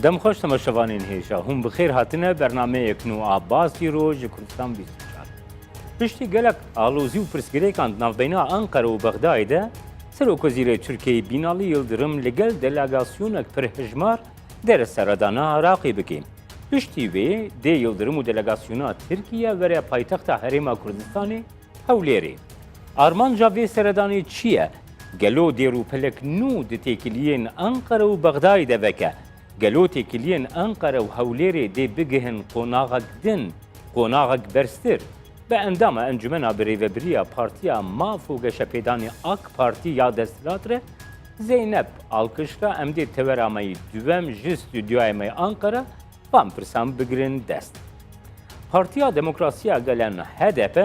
دم خوش تماشاوانین هیشا هم بخیر هاتنه برنامه یکنو عباسی روز کردستان 24 پشتی گلک آلوزی و پرسگری کاند نافبینا انقره و بغداد سروک وزیر ترکیه بینالی یلدرم لگل دلگاسیونک پرهجمار در سردانا عراقی بکیم. پشتی وی دی یلدرم و دلگاسیونا ترکیه وره پایتخت هرما کردستانی هولیری. آرمان جاوی سردانی چیه؟ گلو دیرو پلک نو دتیکلین انقره و بغداد وکه. گلوتی کلین انقره و هولیری دی بگهن قناغک دن قناغک برستر به اندام انجمن بریوبریا پارتیا مافوگ شپیدانی اک پارتی یا دستلاتره زینب alkışla emdi teveramayı düvem ji stüdyoymayı Ankara van pırsam bigrin dest. Partiya Demokrasiya gelen HDP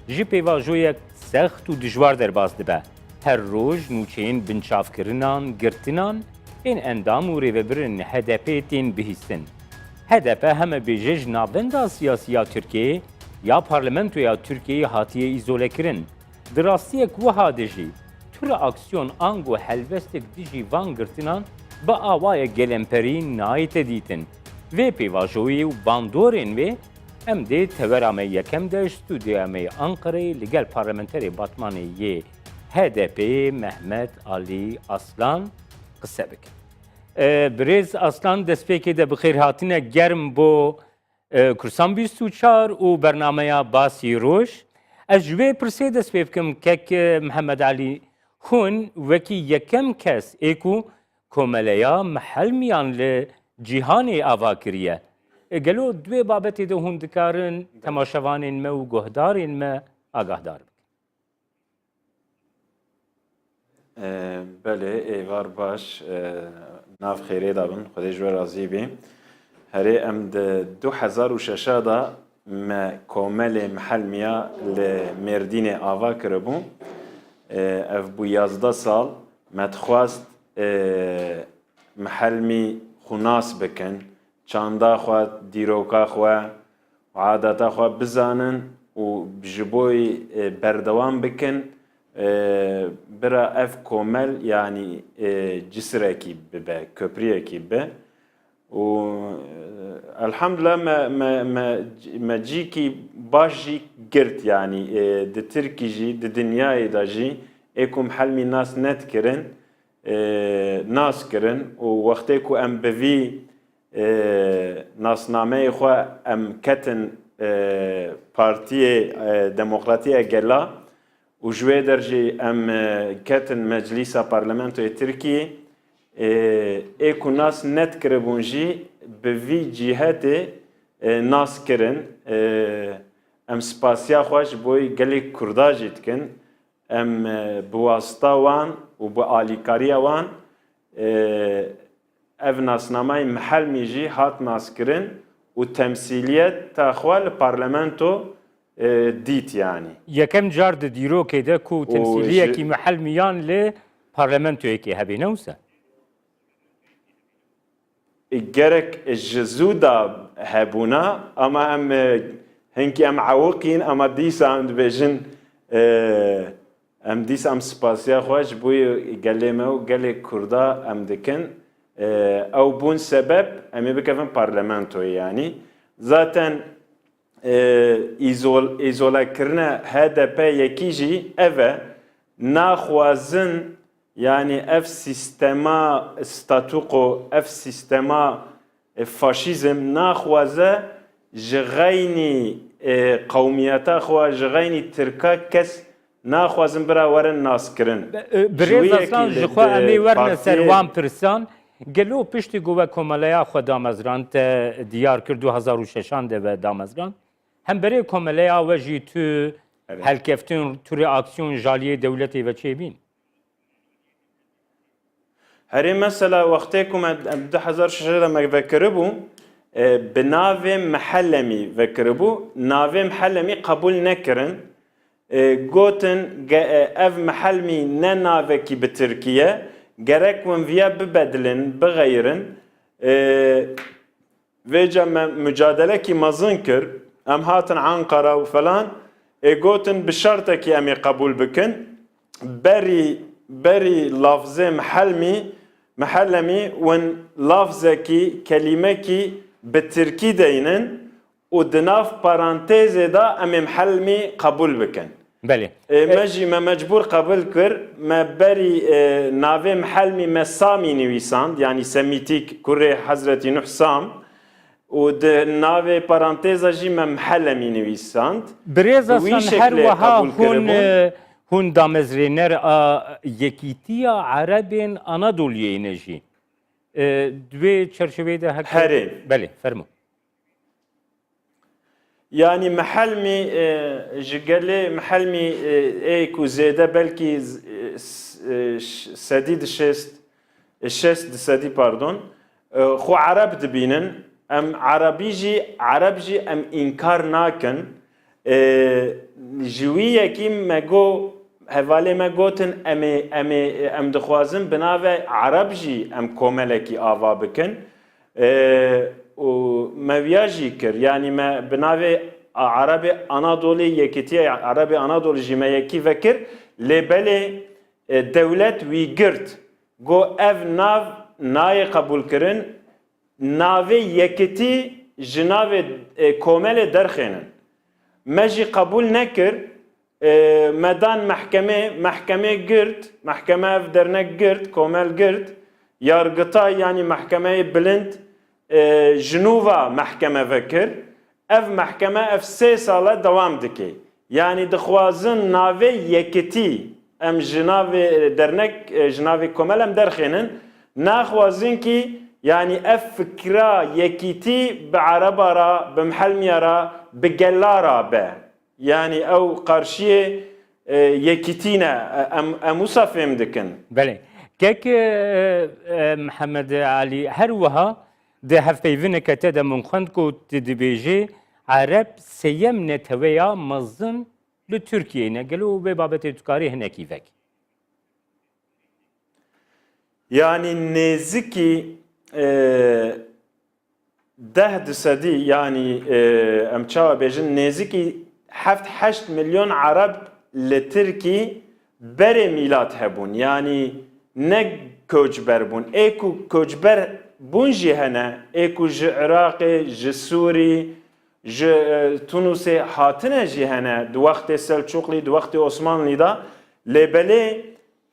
ji pêvajoyek sext û dijwar derbas dibe. Her roj nûçeyên binçavkirinan, girtinan ên endam û rêvebirin HDP tên bihîstin. HDP heme bêje ji navbenda siyasiya Tirkiyeyê ya parlamentoya Tirkiyeyê hatiye îzolekirin. Di rastiyek wiha de jî tûra aksiyon ango helbestek dijî van girtinan bi awaya gelemperî nayê dîtin. Vê pêvajoyê û bandorên wê em dê tevera me yekem de stûdyoya me Ankara'yê li gel parlamenterê Batmanê yê HDP Mehmet Ali Aslan qise bikin. Birêz Aslan destpêkê de bi xêr hatine germ bo Kursan 24 û bernameya Basî Roj. Ez ji wê pirsê dest pê bikim kek Mehmet Ali hûn wekî yekem kes ê ku komeleya mehelmiyan li cîhanê ava kiriye. Gelo duê babetê de hûn dikarin temaşevanên me û guhdarên me agahdar bikin. Belê êvar baş nav xêrê dabin Xwedê ji we razî bê. Herê em di 2006 da me komelê mehelmiya li Mêrdînê ava kiribû. Ev bû 11 sal me dixwast mehelmî xûnas bikin. Çanda xwe, dîroka xwe, adeta xwe bizanin û ji bo berdewam bikin. Bira ev komel yani cisrekî bibe, köpriyekî be. û elhamdülillah me cîkî baş jî girt yani di Tirkî jî, di dinyayê de jî ê ku mehelmî nas nedkirin, nas kirin û wextê ku em bi vî nasnameyê xwe em ketin Partiyê Demokratîya Gela û ji wê derjê em ketin Meclîsa Parlamentoyê Tirkiyê ê ku nas nedkiribûn jî bi vî cîhetê nas kirin. Em spasiya xwe ji bo gelê Kurda jî dikin. Em bi wasta wan û bi alîkariya wan ev nasnamayê mehelmî jî hat naskirin û temsîliyet ta xwe li parlamento dît yani. Yekem car di dîrokê de ku temsîliyekî mehelmiyan li parlamentoyekê hebe ne wisa? Gerek ji zû da hebûna ama em hinkî em ewiqîn ama dîsa em dibêjin em dîsa em spasiya xwe ji bo gelê me û gelê Kurda em dikin. Ew bûn sebeb em ê bikevin parlamentoyê yani. Zaten îzolekirina HDP yekî jî ev e naxwazin yani ev sistema statuko, ev sistema faşizm naxwaze ji xeynî qewmiyeta xwe, ji xeynî Tirka kes naxwazin bira werin naskirin. Birêz Aslan ji xwe em ê werne ser wan pirsan. Gelo piştî ku ve komeleya xwe damezran te diyar kir 2006 de ve damezran. Hem berê komeleya we jî tu helkeftin turê aksiyon jaliyê dewletê ve çêbîn. Herê mesela wextê ku me 2006 de me vekiribû bi navê mehellemî vekiribû, navê mehellemî qebûl nekirin. Gotin ev mehelmî ne navekî bi Tirkiye, gerek win viya bibedilin, bixeyirin. Vêca me mücadelekî mezin kir, em hatin Ankara û falan, gotin bi şertekî em ê qebûl bikin, berî lafzê mehelmî محلمی ون لفظکی کلمکی به ترکی دینن و دناف پارانتز دا ام محلمی قبول بکن. بله مجی ما مجبور قبول کر ما بری ناوه محلمی ما سامی نویساند یعنی سمیتیک کره حضرتی نوح سام و د ناوه پارانتزا جی ما محلمی نویساند برێز وی ئەسان شکل هەروەها قبول کردبوون. هون دامەزرێنەر یەکیتیە عەرەبێن ئەنەدۆڵیەیەنەژی دوێ چەرچەوەیدا هەرێ. بەێ فەرمو يعني محلمي جقالي محلمي ايكو زيادة بلكي سديد الشست سدي باردون خو عرب دبينن ام عرب جي ام انكار ناكن جوية كيم مگو هوالي مگوتن ام دخوازن بناوه عرب جي ام كوملكي آوا بكن و مویاجی کر یعنی ما بناوی عرب آنادولی یکیتی عرب آنادولی جمع یکی وکر لبله دولت وی گرد گو اف ناو نای قبول کرن ناوی یکیتی جناو کومل درخینن مجی قبول نکر مدان محکمه گرد محکمه اف درنک گرد کومل گرد yargıta yani mahkemeye bilind Cenova mahkeme vekir ev mahkeme ev 3 sala devam dike yani dixwazin navê yekitî em ji navê dernek ji navê komel em derxînin naxwazin ki yani ev fikra yekitî bi ereba ra bi mihelmiya ra bi gela ra be yani ew qarşiyê yekitî ne em wisa fêm dikin. بله كيك محمد علي هروها ده هفيفنك تدا من خندكو تدبيجي عرب سيم نتويا مزن لتركيا نقلوا ببابة تكاري هنا كيفك يعني نزكي ده دسدي يعني امشاو بيجن نزكي 7-8 مليون عرب لتركي بري ميلاد هبون يعني ne koçber bun. Eko koçber bun jihana, eko ji Iraqê, ji Sûrî, ji Tunusê hatine jihana di wextê Selçuqlî, di wextê Osmanlî da lêbelê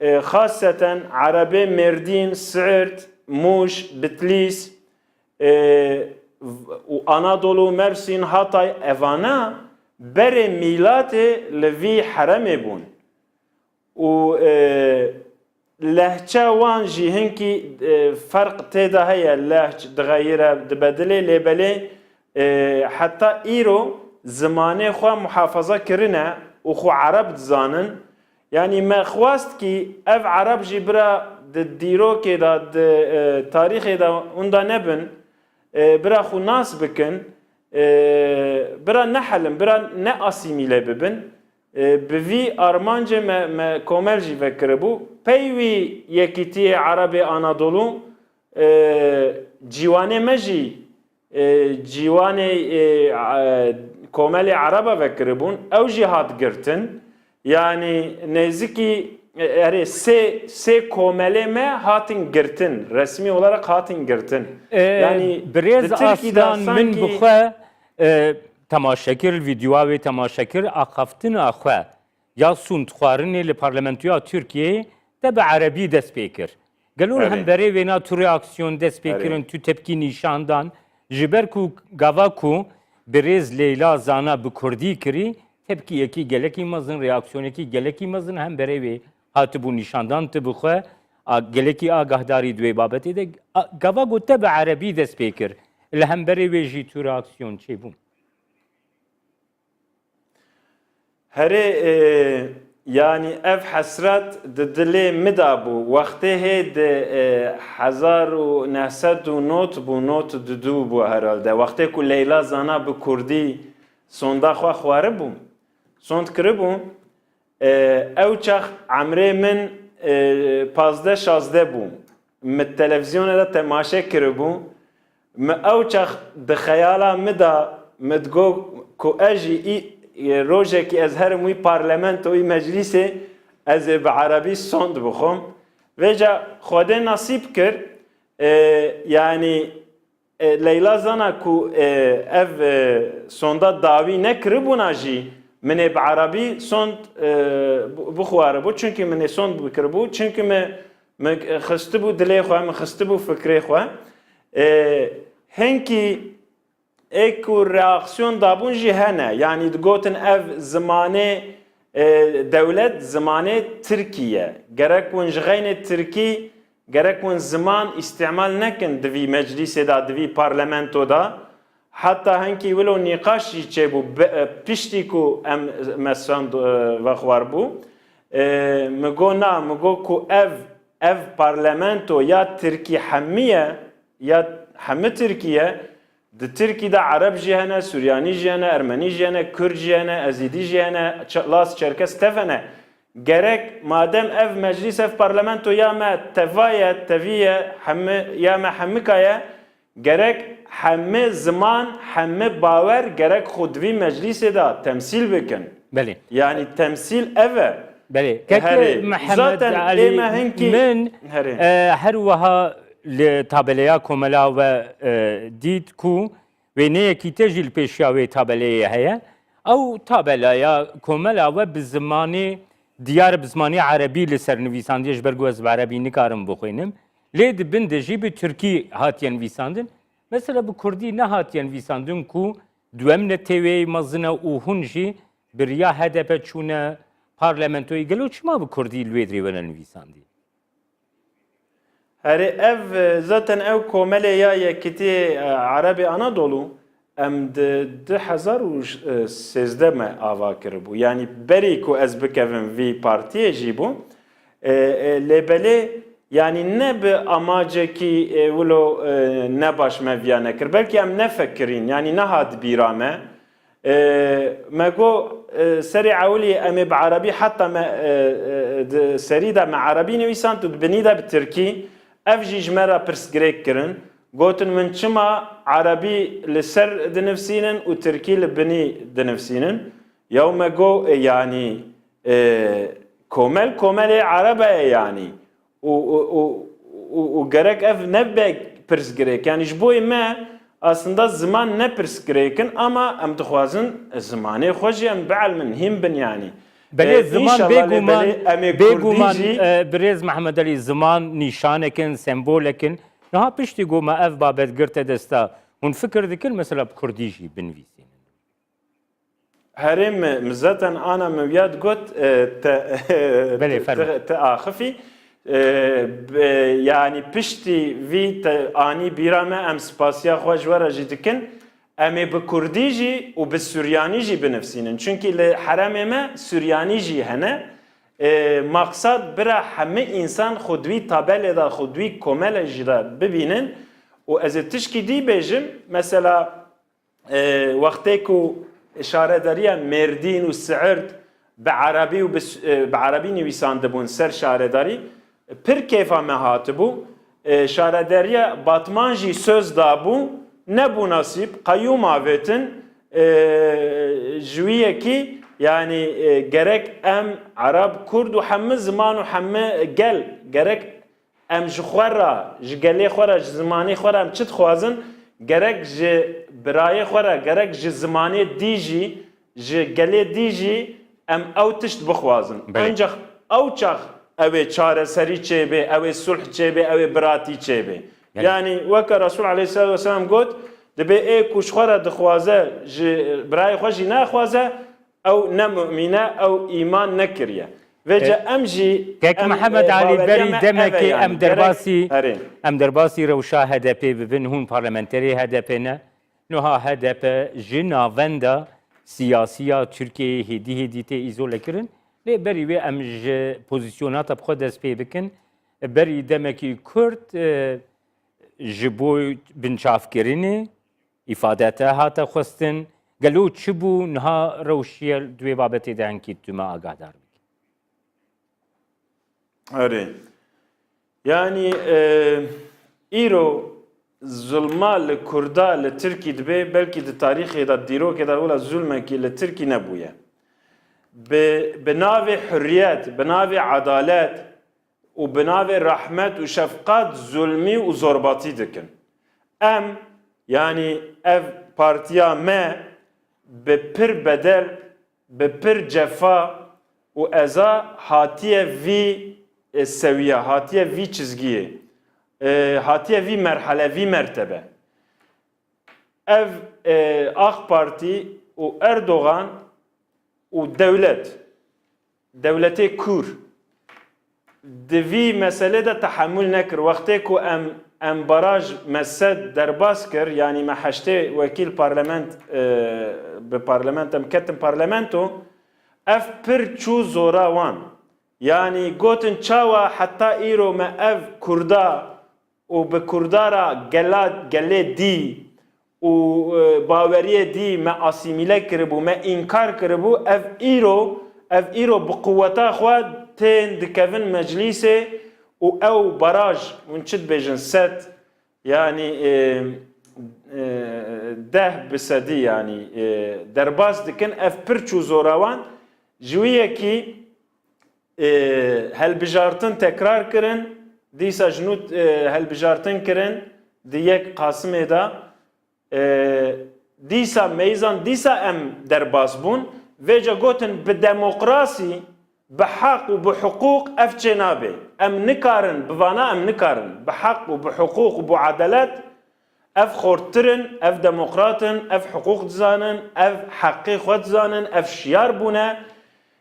xaseten Erebê Mêrdîn, Siirt, Muş, Bitlis û Anadolu, Mersin, Hatay evana berê mîlatê li vî heremê bûn. û لهجه وان جی هنکی فرق تیدا هیا لهج دغیره دبدله لبله حتی ایرو زمانه خو محافظه کرنه و خو عرب دزانن یعنی ما خواست کی اف عرب جی برا دیرو که دا تاریخ دا اوندا نبن برا خو ناس بکن برا نحلم برا نه اسیمیله ببن بوی آرمانجه ما کومل جی وکره بو پیوی یکیتی عرب آنادولو جیوانه مجی جیوانه کومل عربه وکره بون او جهاد گرتن yani neziki se komele me hatin girtin resmi olarak hatin girtin yani برێز ئاسلان من بخوا تەماشەکر ڤیدیۆاوێ تەماشەکر ئاقافتنە خوا یا سوندخواردنێ لە پارلەمەنتویا تورکیە دە بە عەرەبی دەست پێ کرد گەلۆر هەمبەرێ وێنا تو ڕیاکسیۆن دەست پێکردن تو تەپکی نیشاندان ji ber ku gava ku birêz Leyla zana bi Kurdî kirî tepkiyekî gelekî mezin reaksiyonekî gelekî mezin hemberê wê hatibû nîşandan tu bixwe gelekî agahdarî di wê babetê de gava got te bi Erebî dest pê kir li hemberê wê jî tu reaksiyon çêbûn herê yani ev hesret di dilê me da bû wextê hê di 1900 bû not didû bû herhalde wextê ku Leyla zana bi Kurdî sonda xwe xware bû sond kiribû ew çax emrê min 15-16 bû mi televizyona da temaşe kiribû mi ew çax di xeyala me da mi digot ku ez jî rojekî ez herim wî parlamentoyî meclîsê ez ê bi Erebî sond bixwim Veja Xwedê nasîb kir yani Leyla zana ku ev sonda dawî nekiribûna jî min ê bi Arabî sond bixwaribû çünkü min ê sond bikiribû çünkü min xistibû dilê xwe min xistibû fikrê xwe hinkî ê ku reaksiyon dabûn jî hene yani digotin ev zimanê dewlet zimanê Tirkiye gerek hûn ji xeynê Tirkî gerek hûn ziman îstîmal nekin di vî meclîsê da di vî parlamento da heta hinkî wilo nîqaş jî çêbû piştî ku em me sand vexwarbû min got na min got ku ev parlamento ya Tirkî hemî ya hemî Tirkiye di Tirkî de Arab jî hene, Suryanî jî hene, Ermenî jî hene, Kurd jî hene, Ezîdî jî hene, Las Çerkes tev hene. Gerek madem ev meclis ev parlamento ya me tevaye, teviye, ya me hemmikaye, gerek hemme zaman, hemme bawer, gerek xudvî meclisê da temsil bikin. Belê. Yani temsil eve. Belê. Herê. Mehemed Zaten Ali ême hinkî min herê. her wiha li tabeleya komela we dît ku wêneyekî te jî li pêşiya wê tabeleyê heye ew tabelaya komela we bi zimanê diyar bi zimanê Erebî li ser nivîsandiye ji ber ku ez bi Erebî nikarim bixwînim lê dibin de jî bi Tirkî hatiye nivîsandin mesela bi Kurdî ne hatiye nivîsandin ku duem netewê mezine û hûn jî biriya HDP çûne parlamentoyê gelo çima bi Kurdî li wê dirê wene nivîsandî Herê ev zaten ev komelê ya Yekîtî Arabê Anadolu em di 2013 me ava kiribû. Yani berî ku ez bikevim vî partiyê jî bû lêbelê yani ne bi amacekî wilo ne baş me viya nekir. Belkî em nefekirîn yani nehat bîra me me got serê ewlî em ê bi Arabî heta me serî de me Arabî nivîsand û binî de bi Tirkî ev jî ji me re pirsgirêk kirin gotin min çima Arabî li ser dinivîsînin û Tirkî li binî dinivîsînin ya me got yani komelê Arab e yani û gerek ev nebe pirsgirêk yani ji bo me aslında ziman ne pirsgirêkin ama em dixwazin zimanê xwe jî em bielmin hîn bin yani Belê ziman bêguman birêz Mehmed Alî ziman nîşanekin, sembolekin. Niha piştî got me ev babet girte desta hûn fikir dikin mesela bi Kurdî jî binivîsînin. Herê me zaten ana me viyad got te axifî yani piştî vî te anî bîra me em spasiya xwe ji we re jî dikin em ê bi Kurdî jî û bi Suryanî jî binivîsînin. Çünkü li heremê me Suryanî jî hene. Maksat bira hemî însan xudwî tabelê da xudwî komelê jî de bibînin û ez ê tişkî dî bêjim mesela wextê ku şaredariya Mêrdîn û Siirt bi Erebî û bi Erebî nivîsandibûn ser şaredarî pir kêfa me hatibû şaredariya Batman jî söz dabû nebû nasîb qeyyûm avêtin ji wî yekî yani gerek em Arab Kurd û hemî ziman û hemî gel gerek em ji xwe re ji gelê xwe re ji zimanê xwe re em çi dixwazin gerek ji birayê xwe re gerek ji zimanê dî jî ji gelê dî jî em ew tişt bixwazin ancak ew çax ew ê çareserî çêbê ew ê sulh çêbê ew ê biratî çêbê yani weke Resul aleyhissalatu vesselam got dibe ê ku ji xwe re dixwaze ji birayê xwe jî naxwaze ew ne mümîne ew îman nekiriye Vece em jî Kek Mehmed Ali berî demekê em derbasî rewşa HDP bibin hûn parlamenterê HDP ne niha HDP ji navenda siyasiya Tirkiyeyê hêdî hêdî tê îzole kirin lê berî wê em ji pozisyonata bi xwe dest pê bikin berî demekî Kurd ji bo binçavkirinê îfadete hate xwestin gelo çi bû niha rewşiye divê babetê de hinkî tu me agahdar bî Öyle. Yani îro zulma li Kurda li Tirkî dibe belkî di tarîxê de dîrokê de wila zulmekî li Tirkî nebûye. Bi navê hurriyet, bi navê adalet و بناوی رحمت و شفقت ظلمی و زرباتی دکن ام yani ev partiya me bi pir bedel bi pir cefa û eza hatiye vî seviye hatiye vî çizgiye hatiye vî merhale vî mertebe ev AK Parti û Erdoğan û devletê Kur di vî meselede tehammül nekir wextê ku em baraj mesed derbas kir yani me heştê wekîl parlament bi parlament em ketin parlamento ev pir çû zora wan yani gotin çawa heta îro me ev Kurda û bi Kurdara gelê dî û baweriyê dî me asîmîle kiribû me înkar kiribû ev îro bi quweta xwe tên dikevin meclîsê û ew baraj hûn çi dibêjin set yani deh bi sedî yani derbas dikin ev pir çû zora wan ji wî yekî helbijartin tekrar kirin dîsa ji nû helbijartin kirin di yek Qasîmê de dîsa meyzan dîsa em derbas bûn vêce gotin bi demokrasî bi haq û bi hiqûq ev çê nabe em nikarin bi vana em nikarin bi haq û bi hiqûq û bi adelet ev xortirin ev demokratin ev hiqûq dizanin ev heqê xwe dizanin ev şiyar bûne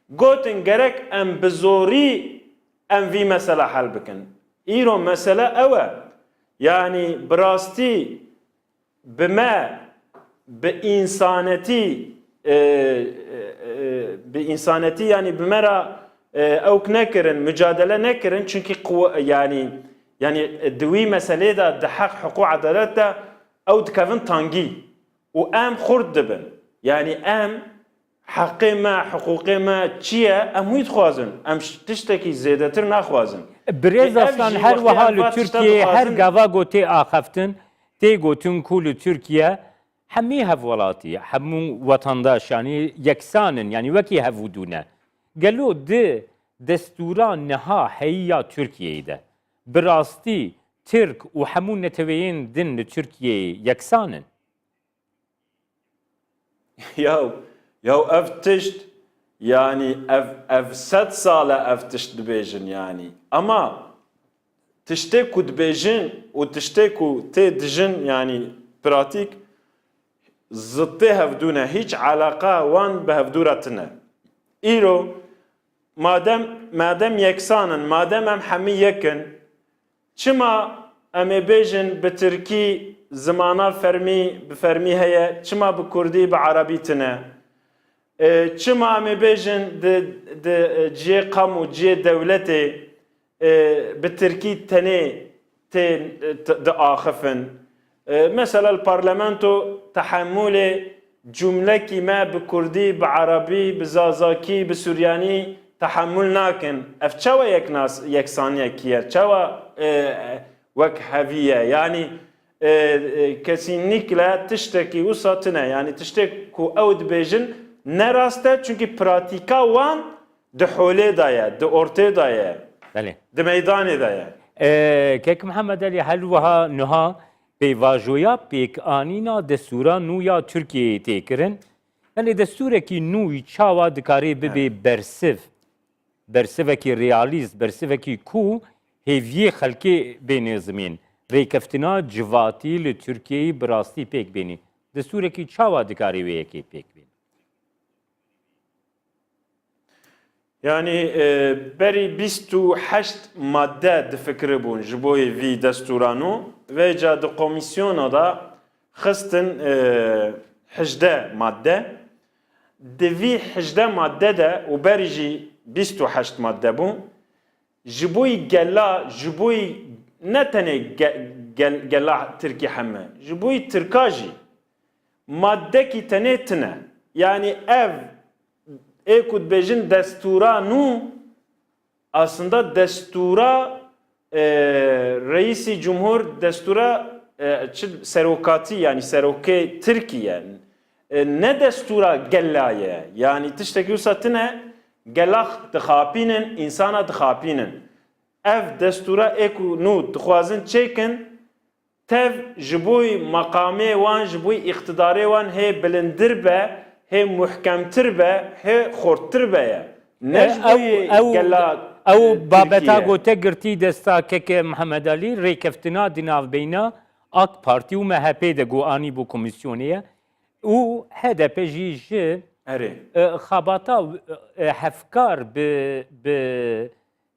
gotin gerek em bi zorî em vî mesela hel bikin îro mesele ew e yani bi rastî bi me bi insanetî yani bi me ra ew nekirin mücadele nekirin çünkü yani di wî meselê de di heq hiqû adelet de ew dikevin tangî û em xurt dibin yani em heqê me hiqûqê me çi ye em wî dixwazin em tiştekî zêdetir naxwazin Birêz aslan her wiha li Tirkiye her gava gotê axeftin tê gotin ku li Tirkiye hemî hevwelatî hemû wetandaş yani yeksanin yani wekî hevûdûne gelo di destûra niha heyiya Tirkiyeyê de bi rastî Tirk û hemû neteweyên din li Tirkiyeyê yeksanin ya ev tişt yani ev 100 sale ev tişt dibêjin yani ama tiştê ku dibêjin û tiştê ku tê dijin yani pratik zıttê hevdûne hiç alaka wan bi hevdûra tune îro madem yeksanin madem em hemî yekin çima em ê bêjin bi Tirkî zimana bi fermî heye çima bi Kurdî bi Arabî tune çima em ê bêjin di ciyê qam û ciyê dewletê bi Tirkî tenê tên diaxifin mesela parlamento tehammülê cümlekî me bi Kurdî bi Arabî bi Zazakî bi Suryanî tehammül nakin ev çawa yeksaniyekî ye çawa wek heviye yani kesinlikle tiştekî wisa tune yani tiştek ku ew dibêjin ne rast e çünkü pratika wan di holê de ye di ortê de ye di meydanê de ye kek Mihemed Elî her wiha niha pêvajoya pêkanîna destûra nû ya Tirkiyeyê tê kirin yani destûrekî nû çawa dikarê bibe bersivekî realîst bersivekî ku hêviyê xelkê bênêzimîn rêkeftina civatî li Tirkiyeyê bi rastî pêk bênî destûrekî çawa dikarê wê yekê pêk bêne yani berî 28 madde difikiribûn ji bo vî destûranû vêca di komîsyona da xistin 18 madde di vî 18 madde de û berî jî 28 madde bûn ji bo gela ji bo ne tenê gela Tirkî heme ji bo Tirka jî maddekî tenê tune yani ev ê ku dibêjin destûra nû aslında destûra Reîsî Cumhur destûra serokatî yani serokê Tirkiye ne destûra gela ye yani tiştekî wisa tune gela dixapînin însana dixapînin ev destûra ek û nû dixwazin çêkin tev ji bo meqamê wan ji bo îqtidarê wan hê bilindir be hê muhkemtir be hê xorttir be ye ne ji bo gela او بابتا گوته گرتی دستا که محمد علی ریکفتنا دیناو بینا اک پارتی و MHP de گو آنی بو کمیسیونیه و HDP جی erê خاباتا هفکار ب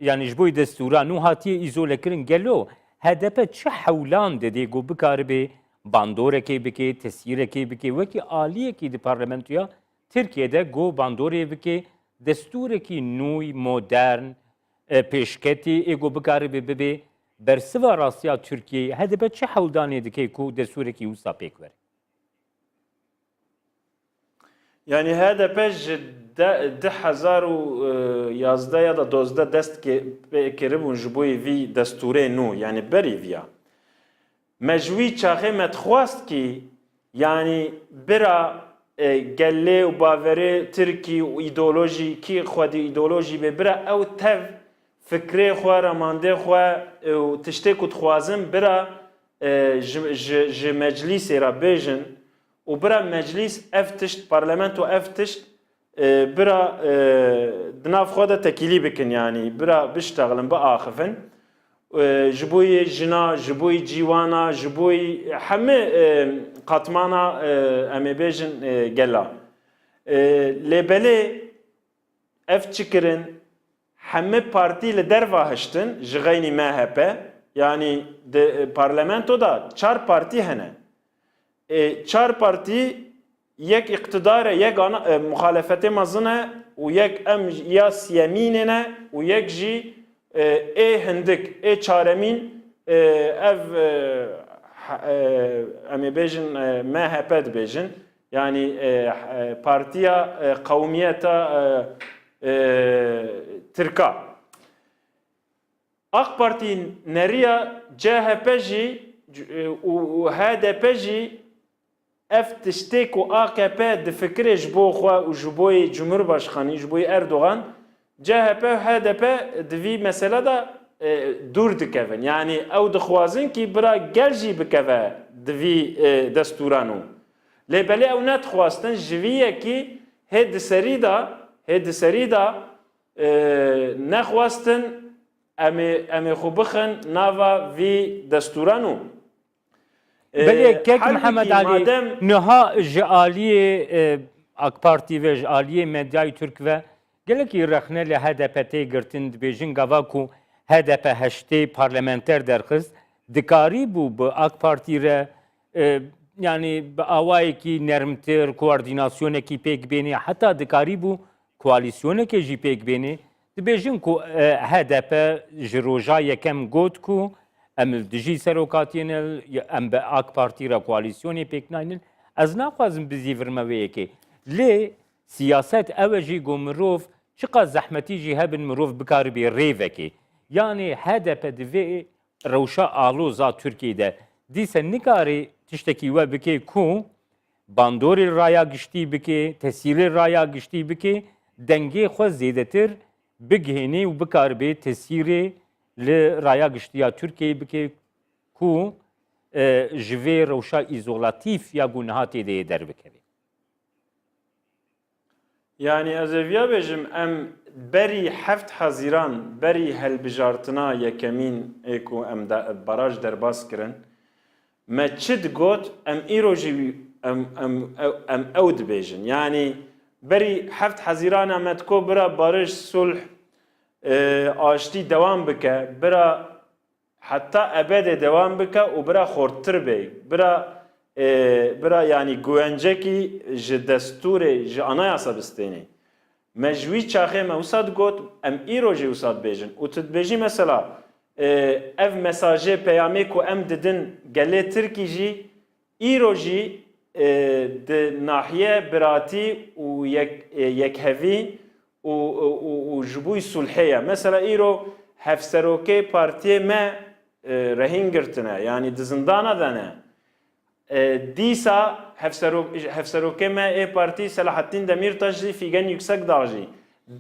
yani ji bo destûra nû hatiye îzolekirin gelo HDP çi hewlan didê got bikaribe bandorekê bike, tesîrekê bike, wekî aliyekî di parlamentoya Tirkiye'de got bandorê bike, destûrekî nû modern pêşketî ê got bikaribe bibe bersiva rastiya Tirkiyeyê HDP çi hewldanê dike ku destûrekî wisa pêk were? Yani HDP ji 2011 ya da 12 dest kiribûn ji bo vî destûrê nû yani berî viya. Me ji wî çaxê me dixwast ki yani bira gelê û baverê Tirkî û îdeolojîkî xwedî îdeolojî bê bira ew tev fikrê xwe, remandê xwe û tiştê ku dixwazin bira ji meclîsê re bêjin û bira meclîs ev tişt parlamento ev tişt bira di nav xwe de tekîlî bikin yani bira biştexilin biaxivin ji bo jina ji bo cîwana ji bo hemî qatmana em ê bêjin gela lêbelê ev çi kirin hemî partî li derva hiştin ji xeynî MHP yani di parlamentoda çar partî hene çar partî yek iqtidare yek muhalefetê mezin e û yek em ya siyemînê ne û yek jî ê hindik ê çaremîn ev em ê bêjin MHP dibêjin yani partiya qewmiyeta Tirka AK Parti neriya CHP jî û HDP jî ev tiştê ku AKP difikirê ji bo xwe û ji bo Cumhurbaşkanî ji bo Erdogan CHP û HDP di vî mesele de dûr dikevin yani ew dixwazin ki bira gel jî bikeve di vî destûran û lêbelê ew nedixwastin ji vî yekî hê di serî da nexwastin em ê xwe bixin nava vî destûran û بله که محمد علی نها جالیه AK Parti ve jaliye medyayı Türk ve geleki rexne le HDP gırtın dibêjin gava ku HDP heştê parlamenter derxiz dikari bu AK Parti re yani bi awayekî nermtir koordinasyonekî pêk bêne heta dikari bu koalisyonekê jî pêk bêne dibêjin ku HDP ji roja yekem got ku em dijî serokatiyên em bi AK Parti re koalisyonê pêk nayînin ez naxwazim bizîvirme wê yekê lê siyaset ew jî got mirov çiqa zehmetî jî hebin mirov bikaribê rêvekê yani HDP di vê rewşa aloza Tirkiyeyê dîse nikarê tiştekî we bike ku bandorê raya giştî bike tesîrê raya giştî bike dengê xwe zêdetir bigihêne û bikaribê tesîrê li raya giştiya Tirkiyeyê bike ku ji vê rewşa îzolatîf ya gunehatê de derbikeve. Yani ez ê viya bêjim em berî heft hezîran berî helbijartina yekemîn ê ku em baraj derbas kirin me çi digot em îro jî em ew dibêjin yani berî heft hezîrana me diko bira barij sulh aştî dewam bike bira heta ebedê dewam bike û bira xorttir bê bira yani güvencekî ji destûrê ji anayasa bistênê me ji wî çaxê me wisa digot em îro jî wisa dibêjin û tu dibêjî mesela ev mesajê peyamê ku em didin gelê Tirkî jî îro jî di nahiye biratî û yekhevî û ji bo sulhê ye mesela îro hevserokê partiyê me rehîn girtine yani di zindana de ne dîsa hevserokê me ê partî Selahattin Demirtaş jî fîgen yüksek da jî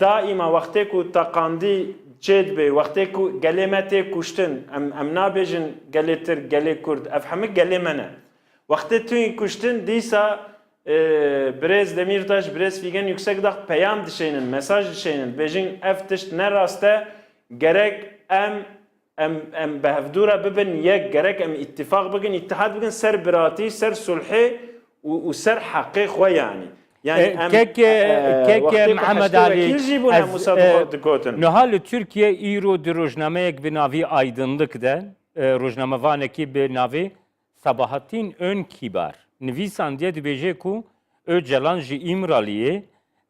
daima wextê ku teqandî çê dibe, wextê ku gelê me tê kuştin, em nabêjin gelê tir, gelê Kurd, ev hemû gelê me ne. Wextê tu yê kuştin, dîsa Birêz Demirtaş, Birêz Figen Yüksekdağ peyam dişeynin, mesaj dişeynin, bêjin ev tişt ne rast e, gerek em behevdûra bibin yek, gerek em ittifaq bikin, ittihad bikin ser biratî, ser sulhê û ser heqê xwe yani. كيك محمد علي نهال ترکیه ایرو در روزنامه یک به ناوی aydınlık de روزنامه وانکی به ناوی sabahattin ön kibar نویسان diye dibêje ku Öcalan ji İmralı'yê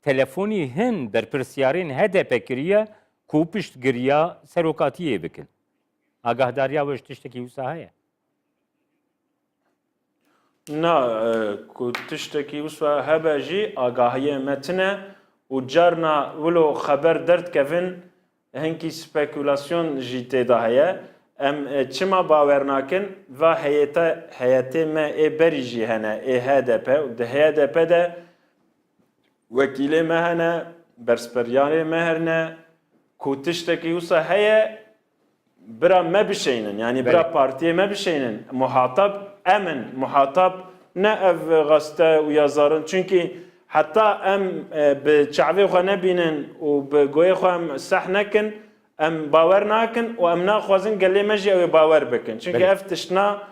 telefoni hin berpirsyarên HDP kiriye ku pişt giriya serokatiyê bikin. Agahdariya weş tiştekî wisa heye? Na, ku tiştekî wisa hebe jî agahiyê me tune û carna wilo xeber derdkevin hinkî spekülasyon jî têda heye. Em çima bawer nakin ve heyetê me ê berî jî hene ê HDP û di HDP de wekîlê me hene, bersperyanê me hene ku tiştekî wisa heye bira me bişeynin yani bira partiyê me bişeynin muhatap emin muhatap ne ev gaste û yazarin çünkü heta em bi çavê xwe nebînin û bi goyê xwe em seh nekin em bawer nakin û em naxwazin gelê me jî ew ê bawer bikin çünkü ev tiştna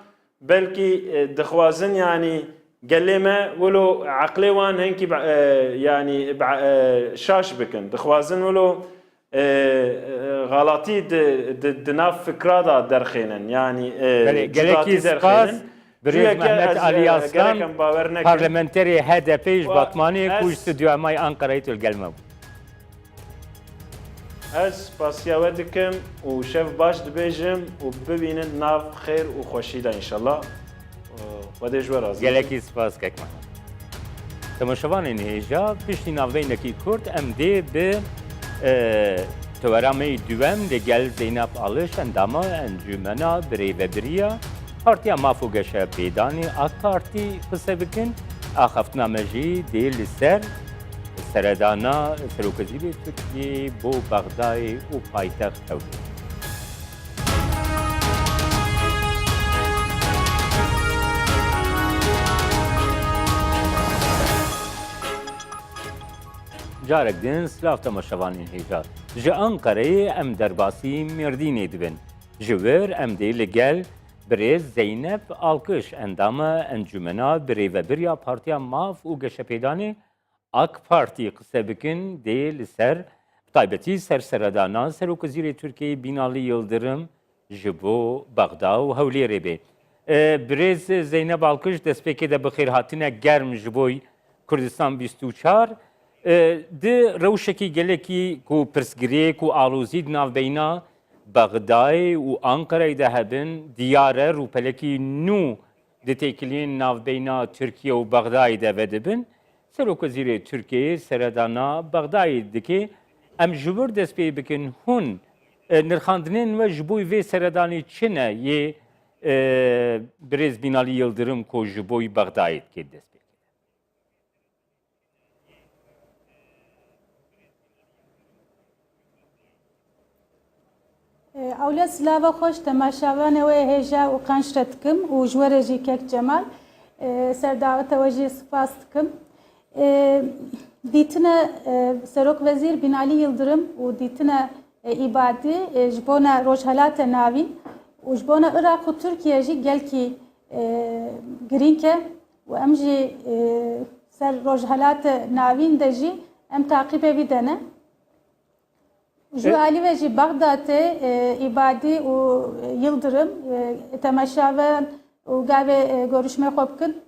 belkî dixwazin yani gelê me wilo eqlê wan hinkî yani şaş bikin dixwazin wilo غلطی دناف فکرا دا درخینن یعنی gelekî spas Birêz Mehmet Ali Aslan parlamenterê HDP ji Batmanê ku ji stûdyoya Ankarayê tûlgelme bû. Ez spasiya we dikim û şev baş dibêjim û bibînin nav xêr û xweşî de inşallah. Wedê ji we razî. Gelekî spas kek Mehmet. Temaşevanên hêja piştî navbeyinekî Kurd em dê bi Towerameyê duem de gel Zeynep Alış endama encûmena birêvebiriya Partiya Maf û Geşa Pêdanê AK Partî qise bikin axaftina me jî dê li ser seredana Serokvezîrê Tirkiyeyê bo Bexdayê û paytext Ewlê. Carek din silav temaşevanên hêja. Ji Ankarayê em derbasî Mêrdînê dibin. Ji wir em dê li gel Birêz Zeynep Alkış endama encûmena birêvebiriya Partiya Maf û Geşepêdanê AK Partî qise bikin dê li ser taybetî serseredana Serokvezîrê Tirkiyeyê Binalî Yıldırım ji bo Bexda û Hewlêrê bê. Birêz Zeynep Alkış destpêkê de bi xêrhatine germ ji bo Kurdistan 24 di rewşekî gelekî ku pirsgirêk û alozî di navbeyna Bexdayê û Ankarayê de hebin diyar e rûpelekî nû di têkiliyên navbeyna Tirkiye û Bexdayê de vedibin. Serokvezîrê Tirkiyeyê seredana Bexdayê dike em ji wir dest pê bikin hûn nirxandinên we ji bo vê seredanê çi ne yê Birêz Binalî Yıldırım ku ji bo Bexdayê dike dest pê. Ewle silava xweş temaşavanê wê hêja û qenc re dikim û ji we re jî kek Cemal serdaveta we jî spas dikim. Dîtine Serokvezîr Binalî Yıldırım û dîtine îbadî ji bona rojhilatê navîn û ji bona Iraq û Tirkiye jî gelkî girîng e û em jî ser rojhilatê navîn de jî em taqîbê vî dene. Ji alî ve jî Bexdatê îbadî û Yıldırım temaşavan û gavê görüşme xwe bikin.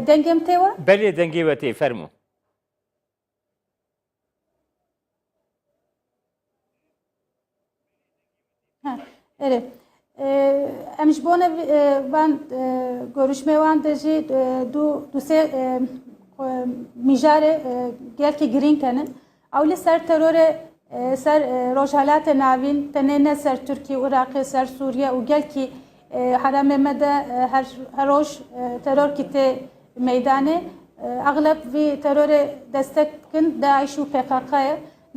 Dengem tê we? Belê dengê we tê fermû. Evet. Em ji bona van görüşme wan de jî du sê mijarê gelkî girîng henin. Ewlê ser terorê ser rojhilatê navîn tenê ne ser Tirkiye û Iraqê ser Sûriye û gelkî heremê me de her roj terorkî tê meydanê اغلب في ترور دستكن داعش و PKK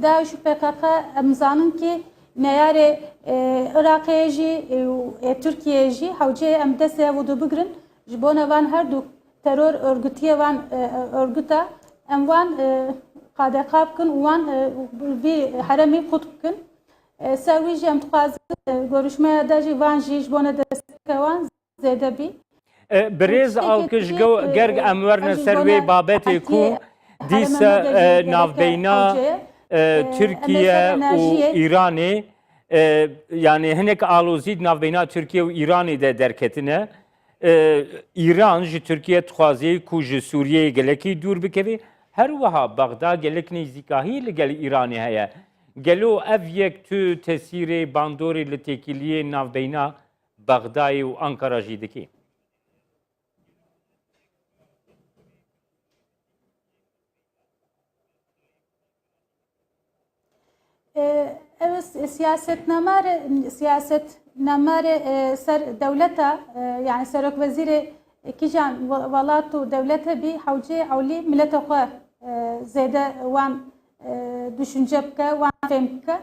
داعش و PKK امزانن کی نیار عراقی جی و ترکیه جی حوجه ام دسته و دو بگرن جبونه وان هر دو ترور örgütüye وان örgüta ام وان قاده قاب کن وان في حرمي خود کن سوي جي ام تقاز görüşme داجي وان جي جبونه دسته وان زیاده بی برێز ئاڵکش گەرگ ئەموەرنە سەروێ بابەتێک و دیسە ناوبەینا تورکیە و ئیرانê yani hinek alozî navbeyna Tirkiye û Îranê de derketine İran ji Tirkiye dixwaze ku ji Sûriyeyê gelekî dûr bikeve her wiha Bexda gelek nêzîkahî li gel Îranê heye gelo ev yek tu tesîrê bandorê li têkiliyê navbeyna Bexdayê û Ankara jî dike. Evet, siyasetnamar ser devleta yani serok veziri kijan valatu devlete bir havcı avli millete xwe zede wan düşünce bike wan fêm bike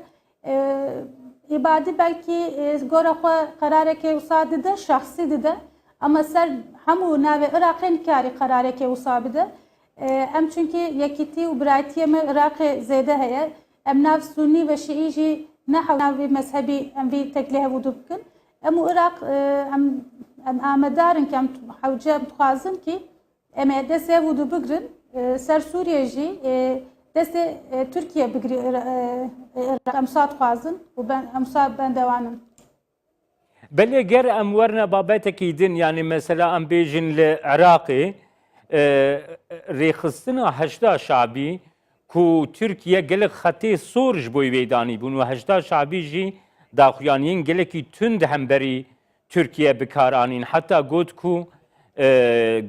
ibadî belkî gora xwe qerareke wisa dide şahsî dide ama ser hemû navê Iraqê nikarî qerareke wisa bide em çünkü yekîtî û birayetiyê me Iraqê zêde heye ام ناف سنی و شیعی جی نحو ناوی مذهبی ام وی تکلیه ودو بکن ام عراق ام آمدارن که ام حوجه بخوازن که ام دسته ودو بگرن سر سوریه جی دسته ترکیه بگری عراق ام ساد خوازن و ام ساد بندوانن بله گر ام ورنه بابتکی دین yani mesela ام بیجن لعراقی ریخستنا هشتا شعبی ku Türkiye gelek xetê sor ji bo wê danîbûn û hejda şabî jî daxuyaniyên gelekî tund hemberî Türkiye bikaranîn heta got ku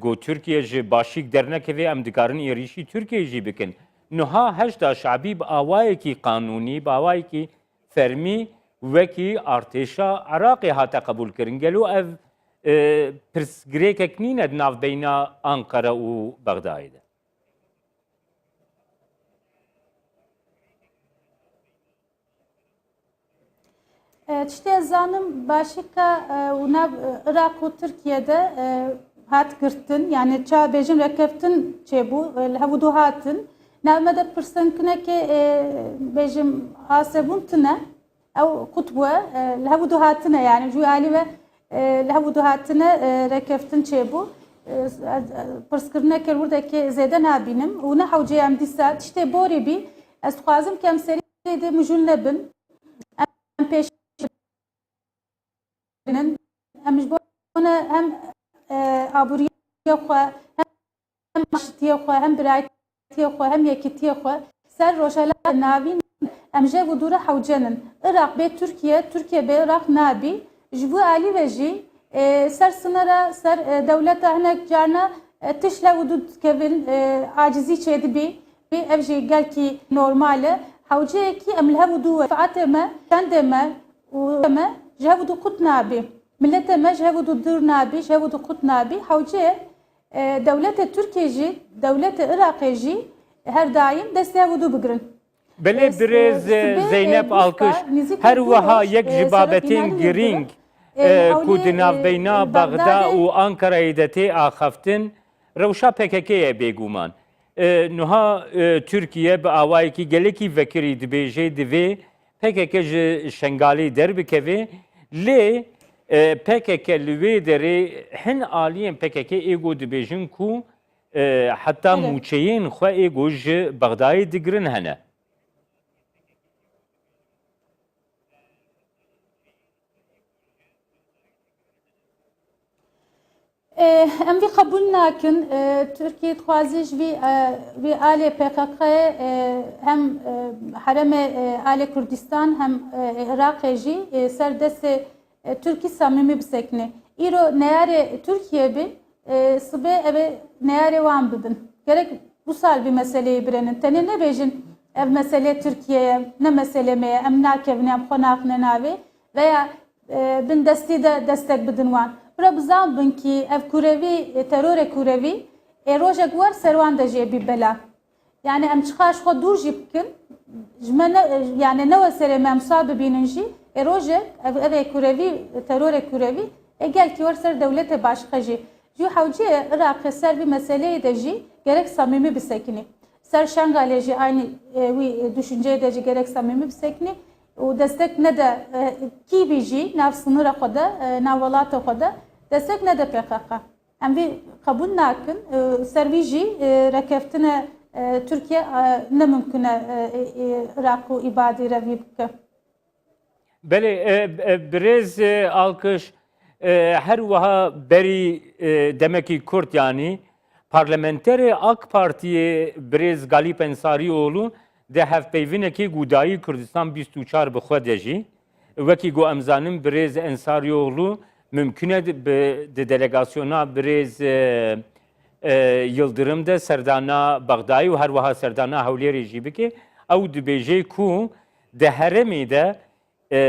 got Türkiye ji başîk dernekevê em dikarin êrişî Türkiye jî bikin. Niha hejda şabî bi awayekî qanûnî bi awayekî fermî wekî artêşa Iraqê hate qebûl kirin. Gelo ev pirsgirêkek nîne di navbeyna Ankara û Bexdayê de. Tiştê zanim başika û Iraq û Tirkiye'de hat girtin yani ça bêjin rekeftin çêbû li hevûdû hatin navme de pirsinkinekê bêjim asebûn tune ew qut bûye li hevûdû hatine yani cû alî ve li hevûdû hatine rekeftin çêbû pirskirinekê werdekê zêde nabînim û ne hewcê em dîsa tiştê borî bî ez dixwazim ke em serî dê mijûl nebin em pêş hem hem aburiye xwe hem maştiye xwe hem birayetiye xwe hem yekîtiye xwe ser rojhela navîn em jê û dûre hewcenin Iraq bê Türkiye bê Iraq nabî ji bo alî ve jî ser sınıra ser devleta hinek carna tişle û dû dikevin acizî çêdibî bê ev jî gelkî normal e hewceyekî em li hevû dû featê me kendê me û me ji hevû dû qut nabî millete me ji hevû dû dur nabî ji hevû dû qut nabî hewcê devletê Tirkiye jî devletê Iraqê jî her daim destê hevû dû bigirin. Belê birêz Zeynep Alkış her wiha yek ji babetên girîng ku di navbeyna Bexda û Ankarayê de tê axeftin rewşa PKK'ye bêguman. Niha Tirkiye bi awayekî gelekî vekirî dibêje divê PKK ji şengalê derbikeve lê PKK li wê derê hin aliyên PKK êgo dibêjin ku heta mûçeyên xwe êgo ji Bexdayê digirin hene. Em vî qebûl nakin Tirkiye dixwaze ji vî alê PKK hem heremê alê Kurdistan hem Iraqê jî ser destê Tirkî samîmî bisekine. Îro neyarê Tirkiye bî sibê ev ê neyarê wan bidin. Gerek bu sal vî meseleyê birenin. Tenê nebêjin ev mesele Tirkiye'ye ne mesele me ye em nakevin em xwe naxine navê veya bin destî de destek bidin wan. Bira bizan bin ki ev kurevî terorê kurevî rojek war serwan de jê bî bela. Yani em çixaş xwe dûr jî bikin, ji me yani ne serê me em sa bibînin jî, rojek ev kurevî, terorê kurevî, gelkî war ser dewletê başqa jî. Jî hewciyê Iraqê ser vî meseleyê de jî gerek samîmî bisekinî. Ser Şengalê jî aynı wî düşünceyê de jî gerek samîmî bisekinî. û destek nede kîvî jî nav sınıra xwe de, nav welatê xwe de destek nede PKK. Em vî qebûl nakin, ser vî jî rekeftina Türkiye ne mümkün e Irak û îbadî re vî bike. Belê birêz alkış her wiha berî demekî Kurd yanî parlamenterê AK Partiyê birêz Galîp Ensarîoğlu de hevpeyvinekê Gûdayî Kurdistan 24 bi xwe de jî wekî got em zanin birêz Ensarîoğlu mümkün e di delegasyona birêz Yıldırım de serdana Baxdayî û her wiha serdana Hewlêrê jî bike ew dibêje ku di herêmê de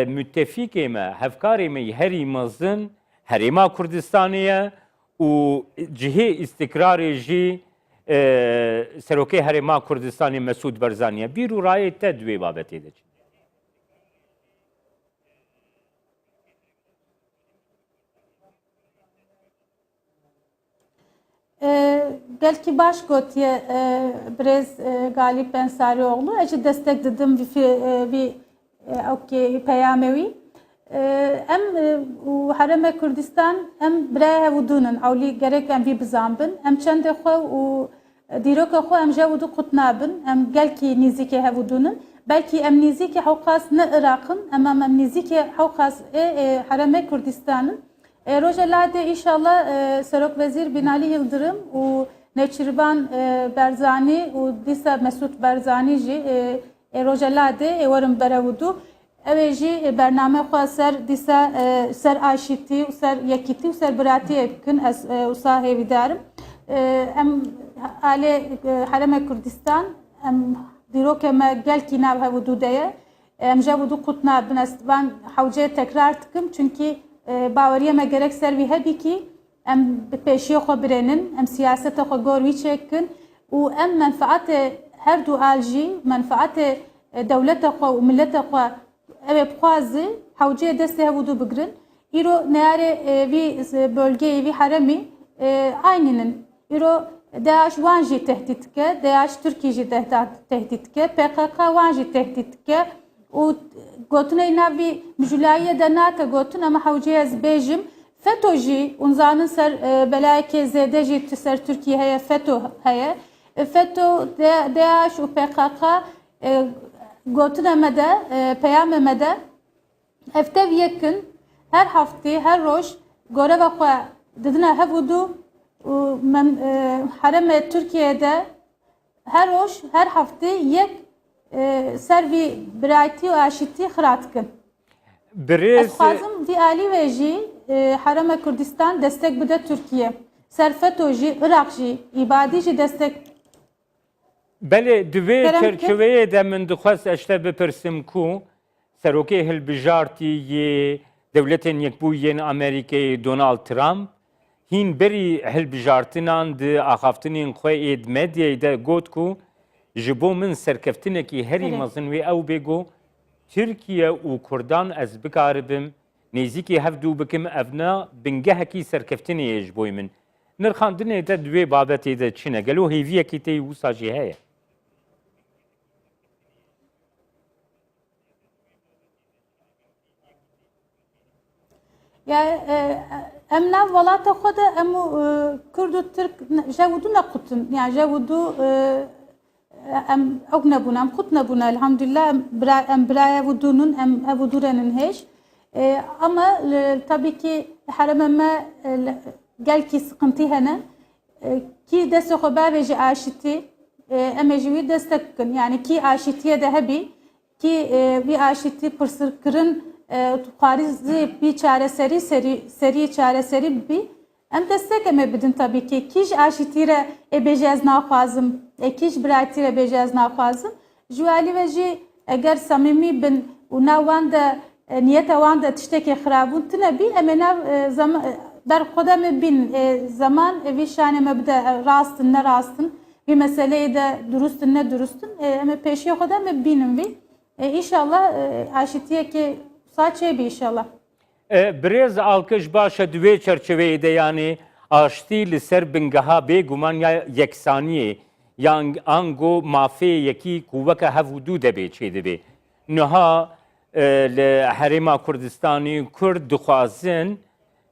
müttefikê me, hevkarê me herî mezin Herêma Kurdistanê ye û cihê îstikrarê jî Serokê Herêma Kurdistanê Mesûd Barzanî ye. Bîr û rayê te divê babetê de çi? Gelkî baş gotiye birêz Galîp Ensarîoğlu, ez jî destek didim vî peyamê wî. Em û Herêma Kurdistan em biraya hevûdûnin, ewlî gerek em vî bizanbin. Em çendê xwe û dîroka xwe em jewûdû qut nabin. Em gelkî nîzîkê hevûdûnin. Belkî em nîzîkê hewqas ne Iraqin, em nîzîkê hewqas Herêma Kurdistanın. Roja Ladê inşallah Serokvezîr Binalî Yıldırım û Nêçîrvan Barzanî û dîsa Mesûd Barzanî jî Roja Ladê werin berewûdû. Ew jî bername xwe ser dîsa ser aşîtî û ser yekîtî û ser biratiyê bikin. Ez wisa hêvîdarim. Em alê Herêma Kurdistan em dîrokê me gelkî nav hevûdû de ye. Em jewûdû qut nabin. Ez van hewceyê tekrar dikim çünkü باوریه me gerek ser vî hebî kî em bi pêşiya xwe birênin, em siyaseta xwe gor wî çêkin û em menfaetê her du al jî menfaetê dewleta xwe û milleta xwe ew ê bixwazî hewceyê destê hevûdû bigirin. Îro neyarê vî bölgeyê vî herêmî aynînin. Îro DAEŞ wan jî tehdît dike, DAEŞ Tirkiye jî tehdît dike, PKK wan jî tehdît dike û gotinê navî mijulayiyê de nate gotin ama hewceyê ez bêjim FETÖ jî û zanin ser belayekê zêde jî ser Tirkiye heye FETÖ heye. FETÖ, DAEŞ û PKK gotinê me de peyamê me de heftev yekin her heftê her roj goreva xwe didine hevûdû û Herêma Tirkiye'de her roj her heftê yek ser vî birayetî û aşîtî xira dikin. Ez dixwazim vî alî ve jî Herêma Kurdistan destek bide Tirkiye. Ser FETÖ jî, Irak jî, îbadî jî destek. Belê divê çerçeveyê de min dixwest ez te bipirsim ku Serokê Hilbijartî yê Dewletên Yekbûyî Amerîkayê Donald Trump hîn berî hilbijartinan di axaftinên xwe ê medyayê de got ku ji bo min serkeftinekî herî mezin wê ew bêgo Tirkiye û Kurdan ez bikaribim nêzîkî hevdû bikim ev ne bingehekî serkeftinê ye ji bo min. Nirxandinê de divê babetê de çi ne? Gelo hêviyekî tê wisa jî heye. Ya em nav welata xwe de em Kurd û Tirk jewûdû nequtin. Yani jewûdû em ew nebûne, em qut nebûne elhamdülillah em biraya hevûdûnin, em hevûdû renin hêj. Ama tabii ki herêma me gelkî sıkıntî hene. Kî destê xwe bavê jî aşîtî em ê jî wî destek bikin. Yani kî aşîtiye de hebî, kî vî aşîtî pirsirkirin xwarizî bî çareserî serî çareserî bî em destek em ê bidin tabii ki. Kî ji aşîtî re ê bêje ez naxwazim, kî ji biratî re bêje ez naxwazim. Ji alî ve jî eger samîmî bin û nav wan de niyeta wan de tiştekê xirabûn tune bî em ê nav derxwede me bin zaman vî şanê me bide rastin ne rastin vî meseleyê de durustin ne durustin em ê pêşiya xwe de me bînin vî înşallah aşîtiyekê saçê bî înşallah. Birêz alkış başa divê çerçeveyê de yanî aştî li ser bingeha bêguman ya yeksaniyê yan ango mafê yekî ku weke hev û dû debê çê dibê. Niha li Herêma Kurdistanê Kurd dixwazin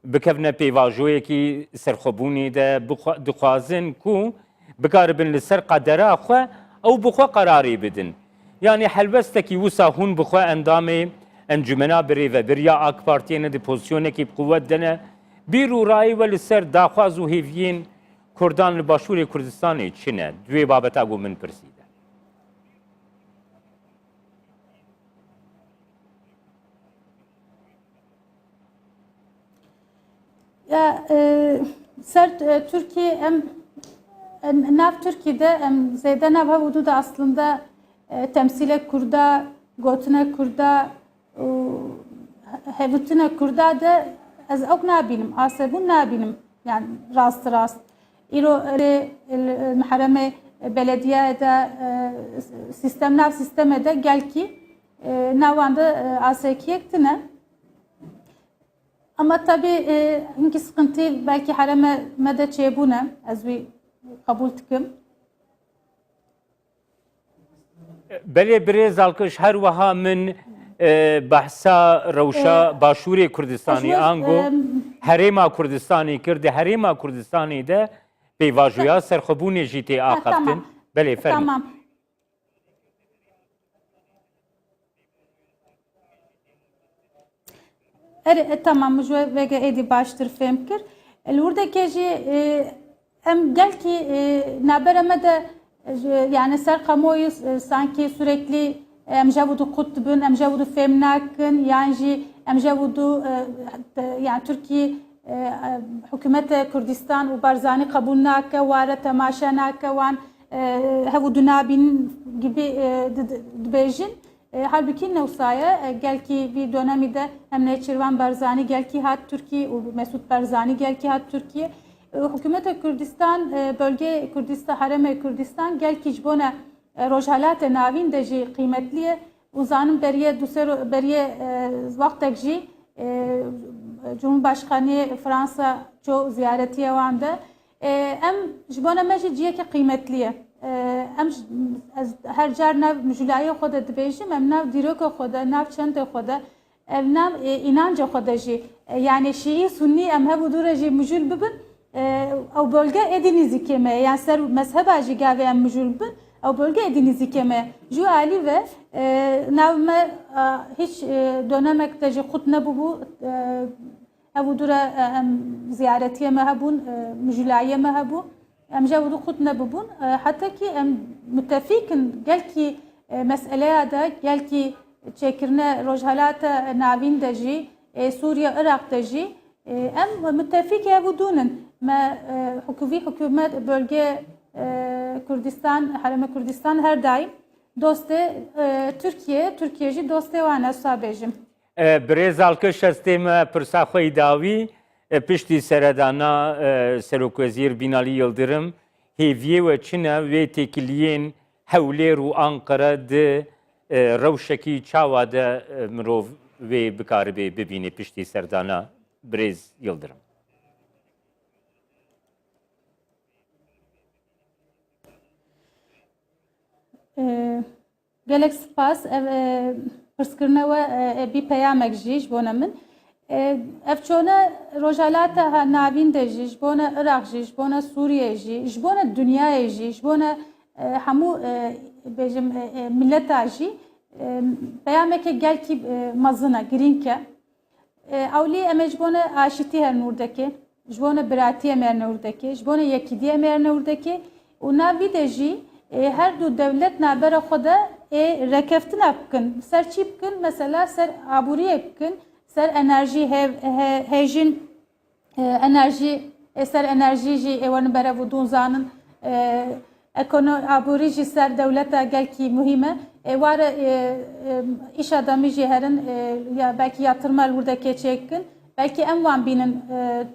bikevne pêvajoyekî serxwebûnê de dixwazin ku bikaribin li ser qedera xwe ew bi xwe qerarê bidin. Yani helbestekî wisa hûn bi xwe endamê encumena birêveberiya AK Partiyê de pozisyonekî qûwet dene bîr û rayî ve li ser daxwaz û hêviyên Kurdan li Başûrê Kurdistanê çi ne? Divê babeta got min pirsîde. Ya ser Türkiye em nav Türkiye'de em zêde nav hevû da aslında temsîle Kurda, gotine Kurda hevûtine Kurda de ez ew nabînim, asebûn nabînim. Yani rast. İro heremê belediye de sistem nav sisteme de gelkî navan da asekiyek tine. Ama tabii hinkî sıkıntı belki hereme me de çêbûne ez wî kabul dikim. Belê birêz alkış her wiha min behsa rewşa Başûrê Kurdistanê ango Herêma Kurdistanê kir. Di Herêma Kurdistanê de pêvajoya serxwebûnê jî tê axaftin. Belê fermî. Tamam. Tamam, ji vege êdî baştir fêm kir. Li werdekê jî em gelkî nabera me de yani ser kamuoyu sanki sürekli em jevûdû qut dibin, em jevûdû fêm nakin, yan jî em jevûdû yani Türkiye hikûmeta Kurdistan û Barzanî qebûl nake, ware temaşe nake, wan hevûdû nabînin gibi dibêjin. Halbuki newsaye gelkî vî dönemî de em Nêçîrvan Barzanî gelkî hat Türkiye û Mesûd Barzanî gelkî hat Türkiye. Hikûmeta Kurdistan bölge Kurdistan Herêma Kurdistan gelkî ji bona rojhilatê navîn de jî qîmetli ye û zanim beriye wextek jî Cumhurbaşkanı Fransa ço ziyaretiye wan de em ji bona me jî ciyekî qîmetli ye. Em her car nav müjlayê xwe de dibêjim, em nav dîroka xwe de, nav çentê xwe de, ev nav inanca xwe de jî yani Şii Sunnî em hevû dû re jî mijûl bibin ew bölge êdî nîzîkê me yani ser mezheba jî gavê em mijûl bibin ew bölge êdî nîzîkê me. Ji alî ve nav me hiç dönemek de jî xut nebûbû hevû dû re em ziyaretiye me hebûn, mijûlayê me hebû. Em jevûdû xut nebûbûn heta ki em mütefîkin gelkî meseleya de gelkî çêkirine rojhilata navîn de jî Sûriye Iraq de jî em mütefîk hevû dûnin. Me hikûmet bölge Kurdistan, Herêma Kurdistan her daim dostê Türkiye jî dostê wan e sabêjim. Birêz alkış hestê me pirsa xwe dawî piştî seredana Serokvezîr Binalî Yıldırım hêviyê we çi ne wê têkiliyên Hewlêr û Ankara di rewşekî çawa de mirov wê bikaribê bibîne piştî serdana Birêz Yıldırım. Gelek spas pirskirine we bî peyamek jî ji bona min. Ev çona rojhilata navîn de jî ji bona Iraq jî, ji bona Sûriye jî, ji bona dunyayê jî, ji bona hemû bêjim milleta jî peyameke gelkî mezin e, girîng e. Ewlî em ê ji bona aşîtî her nûrdekê, ji bona biratiyê me her nûrdekê, ji bona yekîdiyê me her nûrdekê û navî de jî her du devlet nabera xwe de rekeftina bikin. Ser çî bikin? Mesela ser aboriyê bikin, ser enerjî hêjin enerjî ser enerjî jî êwan berevû dûn zanin aborî jî ser dewleta gelkî muhîm e. Ware îş adamî jî herin ya belkî yatırma li werdekê çêkin belki em van binin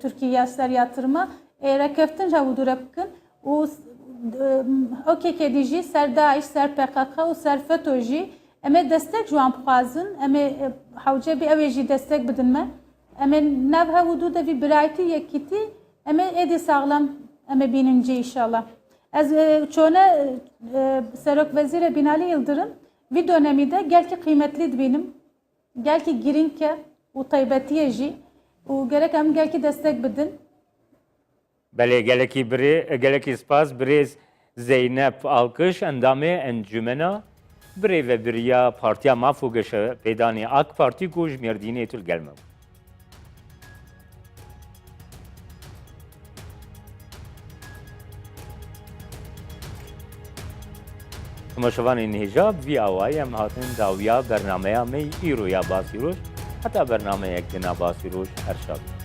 Türkiye ser yatırma rekeftin javudura bikin û OKK dijî ser Daeş, ser PKK û ser FETÖ jî em ê destek ji wan bixwazin, em ê hewce bê ew ê jî destek bidin me. Em ê nav hewdû de vî birayetî yekîtî em ê êdî saxlam em ê bînin cî inşallah. Ez çone Serokvezîrê Binalî Yıldırım vî dönemî de gelkî kıymetli dibînim. Gelkî girîng ke û taybetiye jî û gerek em gelkî destek bidin. Belê gelekî spas birêz Zeynep Alkış endamê encûmena birê ve biriya Partiya Maf û Geşepêdanê AK Partî ku ji Mêrdînê tul gelme. Temaşevanên hêja vî awayî em hatin dawiya bernameya me îro ya basîroj heta bernameyek dina basîroj her şab.